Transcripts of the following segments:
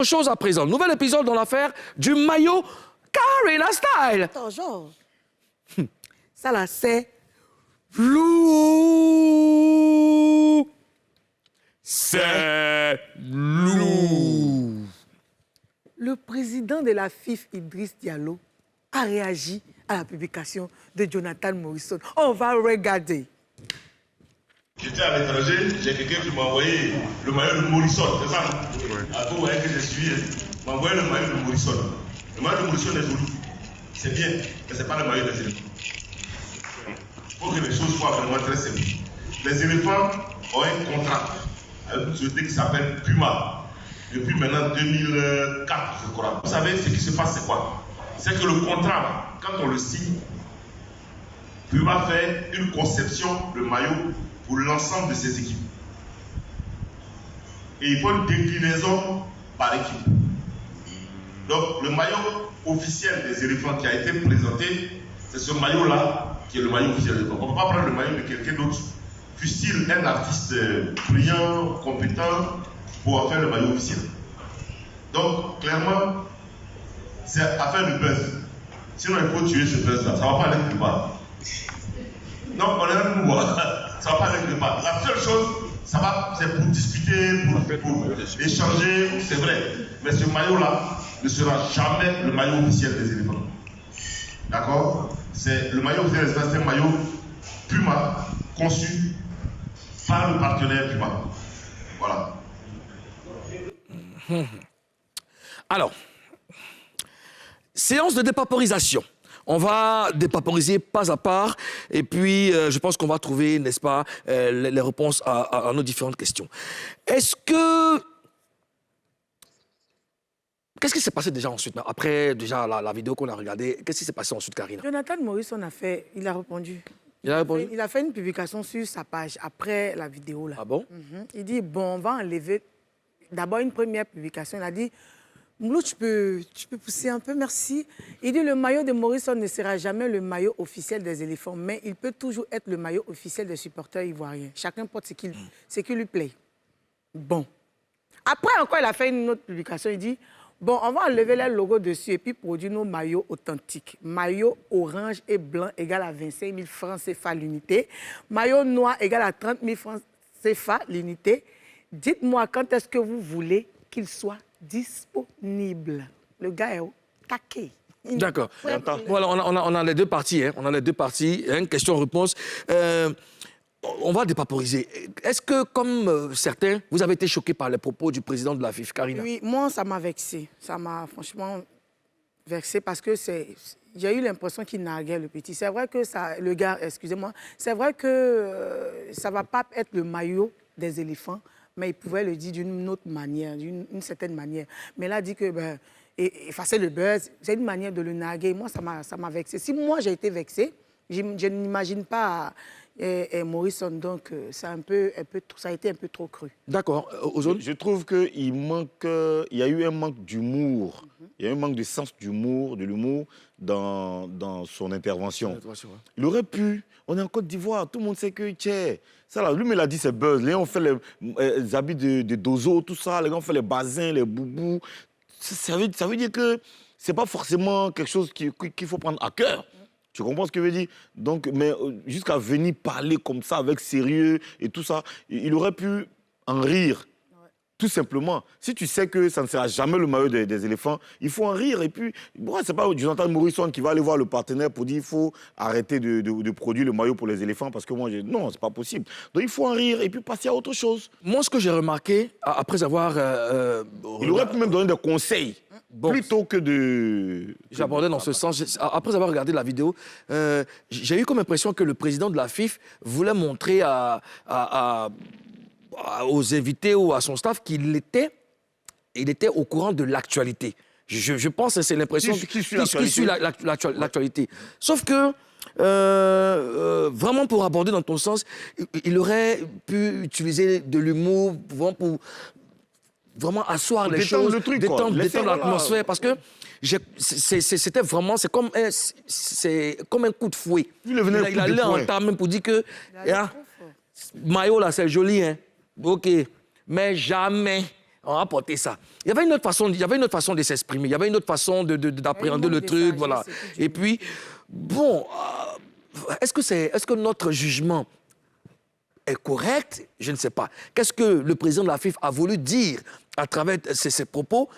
Chose à présent, nouvel épisode dans l'affaire du maillot Karina Style. Attends, genre, ça là, c'est Lourd. C'est lourd. le président de la FIF, Idriss Diallo, a réagi à la publication de Jonathan Morrison. On va regarder. J'étais à l'étranger, j'ai quelqu'un qui m'a envoyé le maillot de Morrison, c'est ça? À vous voyez que j'ai suivi, m'a envoyé le maillot de Morrison. Le maillot de Morrison est joli, c'est bien, mais ce n'est pas le maillot des éléphants. Il faut que les choses soient vraiment très simples. Les éléphants ont un contrat avec une société qui s'appelle Puma, depuis maintenant 2004, je crois. Vous savez, ce qui se passe, c'est quoi? C'est que le contrat, quand on le signe, Puma fait une conception de maillot pour l'ensemble de ses équipes. Et il faut une déclinaison par équipe. Donc le maillot officiel des éléphants qui a été présenté, c'est ce maillot-là qui est le maillot officiel des éléphants. On ne peut pas prendre le maillot de quelqu'un d'autre, fût-il un artiste brillant, compétent, pour en faire le maillot officiel. Donc clairement, c'est affaire de buzz. Sinon il faut tuer ce buzz-là, ça ne va pas aller plus bas. Non, on est un mouvement. Ça ne va pas aller quelque part. La seule chose, ça va, c'est pour discuter, pour échanger, c'est vrai. Mais ce maillot-là ne sera jamais le maillot officiel des éléphants. D'accord? C'est le maillot officiel des éléphants, c'est un maillot Puma, conçu par le partenaire Puma. Voilà. Alors, séance de dépaporisation. On va dépaporiser pas à part et puis je pense qu'on va trouver, n'est-ce pas, les réponses à nos différentes questions. Est-ce que... Qu'est-ce qui s'est passé déjà ensuite? Après déjà la vidéo qu'on a regardée, qu'est-ce qui s'est passé ensuite, Karina? Jonathan Morrison il a répondu. Il a répondu? Il a fait une publication sur sa page après la vidéo là. Ah bon? Il dit, bon, on va enlever d'abord une première publication. Il a dit, Mouloud, tu peux pousser un peu, merci. Il dit, le maillot de Morrison ne sera jamais le maillot officiel des éléphants, mais il peut toujours être le maillot officiel des supporters ivoiriens. Chacun porte ce qui lui plaît. Bon. Après encore, il a fait une autre publication. Il dit, bon, on va enlever les logos dessus et puis produire nos maillots authentiques. Maillot orange et blanc égale à 25 000 francs CFA l'unité. Maillot noir égale à 30 000 francs CFA l'unité. Dites-moi quand est-ce que vous voulez qu'il soit disponible. Le gars est au taquet. D'accord. Voilà, on a les deux parties. Hein. On a les deux parties. Hein, question-réponse. On va dépaporiser. Est-ce que, comme certains, vous avez été choqués par les propos du président de la FIF, Karina? Oui, moi, ça m'a vexé. Ça m'a franchement vexé parce que j'ai eu l'impression qu'il narguait le petit. C'est vrai que le gars, excusez-moi, c'est vrai que ça ne va pas être le maillot des éléphants, mais il pouvait le dire d'une autre manière, d'une certaine manière. Mais là, il dit que effacer le buzz, c'est une manière de le narguer. Moi, ça m'a vexé. Si moi, j'ai été vexé, je n'imagine pas Morrison, donc ça a été un peu trop cru. D'accord. Ozone? Je trouve qu'il y a eu un manque d'humour. Il y a eu un manque de sens d'humour, de l'humour dans son intervention. Il aurait pu, on est en Côte d'Ivoire, tout le monde sait que ça là, lui il a dit c'est buzz. Les gens ont fait les habits de dozo, tout ça, les gens ont fait les basins, les boubous. Ça veut dire que c'est pas forcément quelque chose qu'il faut prendre à cœur. Tu comprends ce que je veux dire? Donc, mais jusqu'à venir parler comme ça, avec sérieux et tout ça, il aurait pu en rire. Tout simplement. Si tu sais que ça ne sera jamais le maillot des éléphants, il faut en rire. Et puis, bon, c'est pas Jonathan Morrison qui va aller voir le partenaire pour dire qu'il faut arrêter de produire le maillot pour les éléphants parce que moi, non, c'est pas possible. Donc, il faut en rire et puis passer à autre chose. Moi, ce que j'ai remarqué, après avoir... il aurait pu même donner des conseils. Bon, plutôt que de... J'abordais dans ce sens. Après avoir regardé la vidéo, j'ai eu comme impression que le président de la FIF voulait montrer aux invités ou à son staff qu'il était au courant de l'actualité. Je pense que c'est l'impression qui suit l'actualité. Sauf que, vraiment pour aborder dans ton sens, il aurait pu utiliser de l'humour pour vraiment asseoir les choses, détendre l'atmosphère, parce que c'était vraiment, c'est comme un coup de fouet. Il allait en temps même pour dire que maillot là c'est joli, hein. Ok, mais jamais On a apporté ça. Il y avait une autre façon de s'exprimer. Il y avait une autre façon d'appréhender le truc, voilà. Et puis, bon, est-ce que notre jugement est correct? Je ne sais pas. Qu'est-ce que le président de la FIFA a voulu dire à travers ses propos?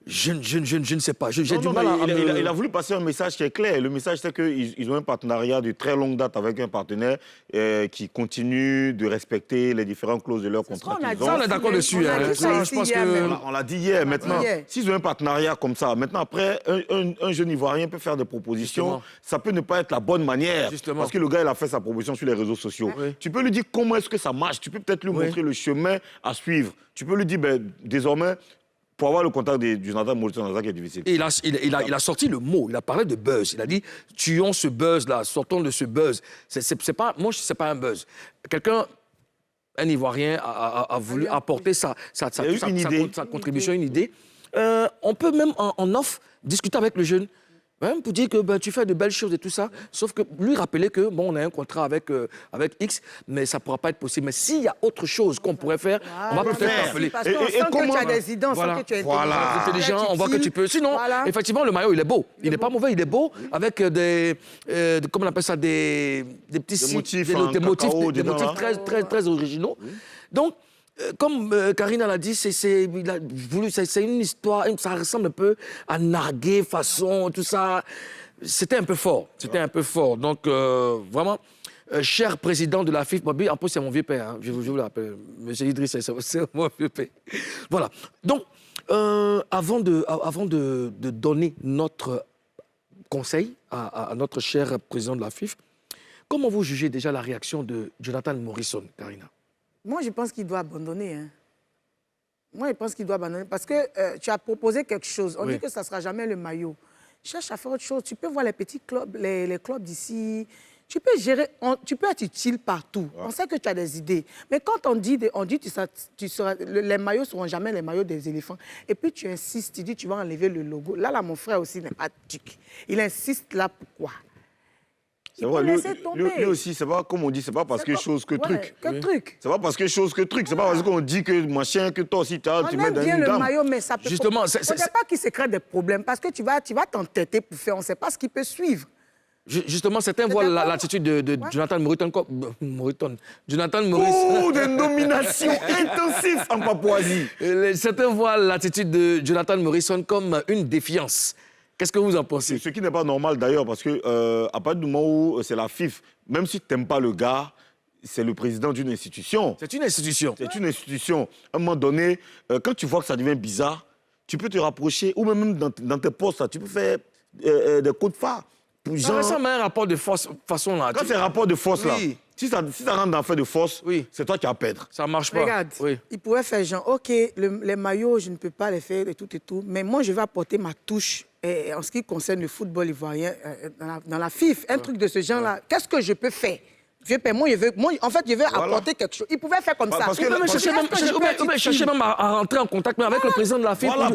Je ne sais pas. J'ai du mal à il a voulu passer un message qui est clair. Le message, c'est qu'ils ont un partenariat de très longue date avec un partenaire qui continue de respecter les différentes clauses de leur contrat. On est d'accord dessus. Je pense on l'a dit hier. Maintenant, s'ils ont un partenariat comme ça, maintenant, après, un jeune Ivoirien peut faire des propositions. Justement. Ça peut ne pas être la bonne manière. Justement. Parce que le gars, il a fait sa proposition sur les réseaux sociaux. Oui. Tu peux lui dire comment est-ce que ça marche. Tu peux peut-être lui montrer le chemin à suivre. Tu peux lui dire, désormais, pour avoir le contact de Jonathan Morrison, c'est qui est difficile. Et il a sorti le mot, il a parlé de buzz. Il a dit, tuons ce buzz-là, sortons de ce buzz. Moi, c'est pas un buzz. Un Ivoirien a voulu apporter sa contribution, une idée. On peut même en off discuter avec le jeune. Même pour dire que tu fais de belles choses et tout ça, sauf que lui rappeler que on a un contrat avec X, mais ça ne pourra pas être possible. Mais s'il y a autre chose qu'on pourrait faire, on va peut-être rappeler. Parce qu'on sent que tu as des idées, on sent que tu es intelligent, on voit que tu peux. Sinon, effectivement, le maillot, il est beau. Il n'est pas mauvais, il est beau, avec comment on appelle ça, des petits motifs très originaux. Donc, comme Karina l'a dit, c'est une histoire, ça ressemble un peu à narguer, façon, tout ça. C'était un peu fort. Donc, vraiment, cher président de la FIFA, en plus, c'est mon vieux père, hein, je vous le rappelle. M. Idriss, c'est mon vieux père. Voilà. Donc, avant de donner notre conseil à notre cher président de la FIFA, comment vous jugez déjà la réaction de Jonathan Morrison, Karina? Moi, je pense qu'il doit abandonner. Hein. Moi, je pense qu'il doit abandonner parce que tu as proposé quelque chose. On dit que ça ne sera jamais le maillot. Cherche à faire autre chose. Tu peux voir les petits clubs, les clubs d'ici. Tu peux gérer, tu peux être utile partout. Ouais. On sait que tu as des idées. Mais quand on dit les maillots ne seront jamais les maillots des éléphants. Et puis tu insistes, tu dis tu vas enlever le logo. Là, mon frère aussi n'est pas tic. Il insiste là, pourquoi? C'est vrai, lui aussi, c'est pas comme on dit, c'est pas parce que chose que truc. C'est pas parce que chose que truc. C'est pas parce qu'on dit que machin, que toi aussi, tu mets dans une dame. On aime bien le maillot, mais ça peut... Justement, on ne sait pas qu'il se crée des problèmes parce que tu vas t'entêter pour faire, on ne sait pas ce qu'il peut suivre. Justement, certains voient l'attitude de Jonathan Morrison comme... Jonathan Morrison... Oh, de domination intensive en Papouasie. Certains voient l'attitude de Jonathan Morrison comme une défiance. Qu'est-ce que vous en pensez? Ce qui n'est pas normal d'ailleurs, parce que à partir du moment où c'est la FIFA, même si tu n'aimes pas le gars, c'est le président d'une institution. C'est une institution. C'est une institution. À un moment donné, quand tu vois que ça devient bizarre, tu peux te rapprocher, ou même dans tes postes, là, tu peux faire des coups de phare. Ça ressemble à un rapport de force, façon là. Quand c'est un rapport de force là, si ça rentre dans un fait de force, c'est toi qui as à perdre. Ça ne marche pas. Regarde, il pourrait faire genre, OK, les maillots, je ne peux pas les faire et tout, mais moi, je vais apporter ma touche en ce qui concerne le football ivoirien dans la FIFA, un truc de ce genre-là. Qu'est-ce que je peux faire? Moi, je veux apporter quelque chose. Il pouvait faire comme ça. Il peut chercher même à rentrer en contact avec le président de la FIFA.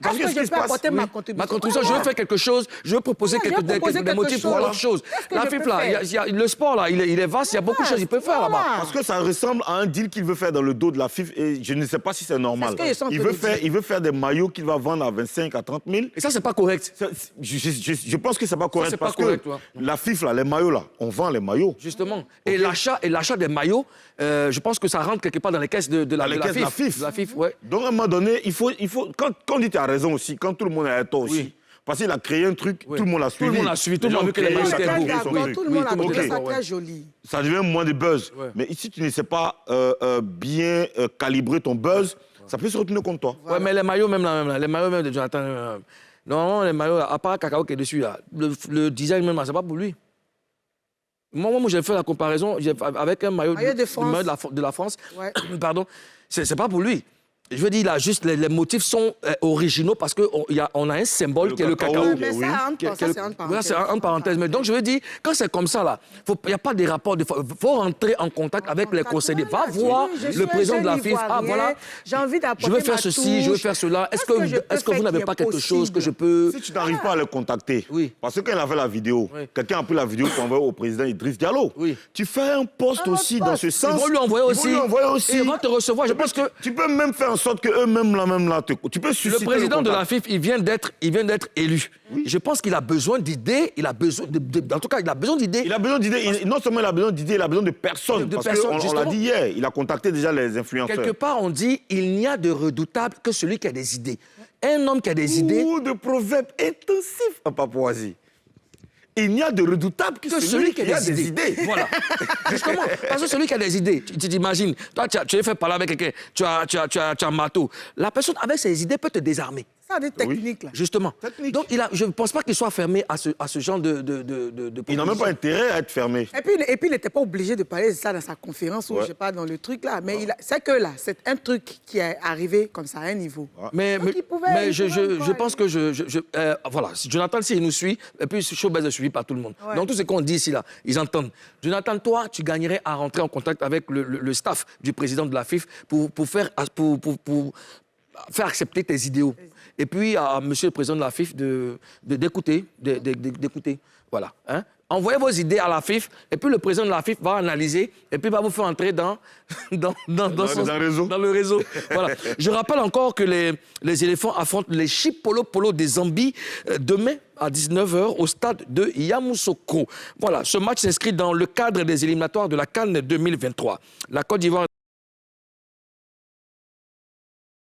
Parce que je peux apporter ma contribution. Ma contribution, je veux faire quelque chose, je veux proposer des motifs pour autre chose. La FIFA, là, le sport, là, il est vaste, il y a beaucoup de choses qu'il peut faire là-bas. Parce que ça ressemble à un deal qu'il veut faire dans le dos de la FIFA et je ne sais pas si c'est normal. Il veut faire des maillots qu'il va vendre à 25 à 30 000. Et ça, c'est pas correct. Je pense que c'est pas correct parce que la FIFA, les maillots, là, on vend les maillots. Justement. Et l'achat des maillots, je pense que ça rentre quelque part dans les caisses de la FIFA. Ouais. Donc, à un moment donné, il faut quand on dit tu as raison aussi, quand tout le monde a tort aussi, parce qu'il a créé un truc, tout le monde l'a suivi. Tout le monde l'a suivi, tout le monde a vu que les maillots étaient beaux. Tout le monde a trouvé ça très joli. Ça devient moins de buzz. Ouais. Mais si tu ne sais pas bien calibrer ton buzz, ça peut se retourner contre toi. Ouais, mais les maillots même de Jonathan, non, les maillots, à part Cacao qui est dessus, là, le design même, c'est pas pour lui. Moi, j'ai fait la comparaison avec un maillot de la France. Ouais. Pardon, c'est pas pour lui. Je veux dire, là, juste les motifs sont originaux parce qu'on a un symbole qui est le cacao. Mais ça, c'est entre parenthèses. C'est entre parenthèses. Mais donc, je veux dire, quand c'est comme ça, là, il n'y a pas de rapport. Il faut rentrer en contact avec les conseillers. Va voir le président de la FIFA. Ah, voilà. J'ai envie d'apporter je veux faire ceci, je veux faire cela. Est-ce que vous n'avez pas quelque chose que je peux... Si tu n'arrives pas à le contacter, parce que quand il a fait la vidéo, quelqu'un a pris la vidéo pour envoyer au président Idriss Diallo. Tu fais un post aussi dans ce sens. Ils vont lui envoyer aussi. Et il va te recevoir. Je pense que... Tu peux même faire sorte qu'eux-mêmes, là, tu peux susciter le président de la FIF, il vient d'être élu. Oui. Je pense qu'il a besoin d'idées, en tout cas, il a besoin d'idées. Il a besoin d'idées, non seulement il a besoin d'idées, il a besoin de personnes. Parce qu'on l'a dit hier, il a contacté déjà les influenceurs. Quelque part, on dit, il n'y a de redoutable que celui qui a des idées. Un homme qui a des idées... Ou de proverbe intensif en Papouasie. Il n'y a de redoutable que celui qui a des idées. Voilà. Justement, parce que celui qui a des idées, tu t'imagines, toi, tu es fait parler avec quelqu'un, tu as un marteau. La personne avec ses idées peut te désarmer. Ça, des techniques, là. Justement. Technique. Donc, je ne pense pas qu'il soit fermé à ce genre de il n'a même pas intérêt à être fermé. Et puis il n'était pas obligé de parler de ça dans sa conférence ou, je sais pas, dans le truc, là. Mais c'est que là, c'est un truc qui est arrivé comme ça à un niveau. Mais je pense que voilà, Jonathan, s'il nous suit, et puis Showbiz est suivi par tout le monde. Ouais. Donc, tout ce qu'on dit ici, là, ils entendent. Jonathan, toi, tu gagnerais à rentrer en contact avec le staff du président de la FIF pour faire accepter tes idéaux. Et puis, à monsieur le président de la FIF d'écouter. Voilà. Hein? Envoyez vos idées à la FIF, et puis le président de la FIF va analyser, et puis va vous faire entrer dans le réseau. Voilà. Je rappelle encore que les éléphants affrontent les Chipolo des Zambie demain à 19h au stade de Yamoussoukro. Voilà, ce match s'inscrit dans le cadre des éliminatoires de la CAN 2023. La Côte d'Ivoire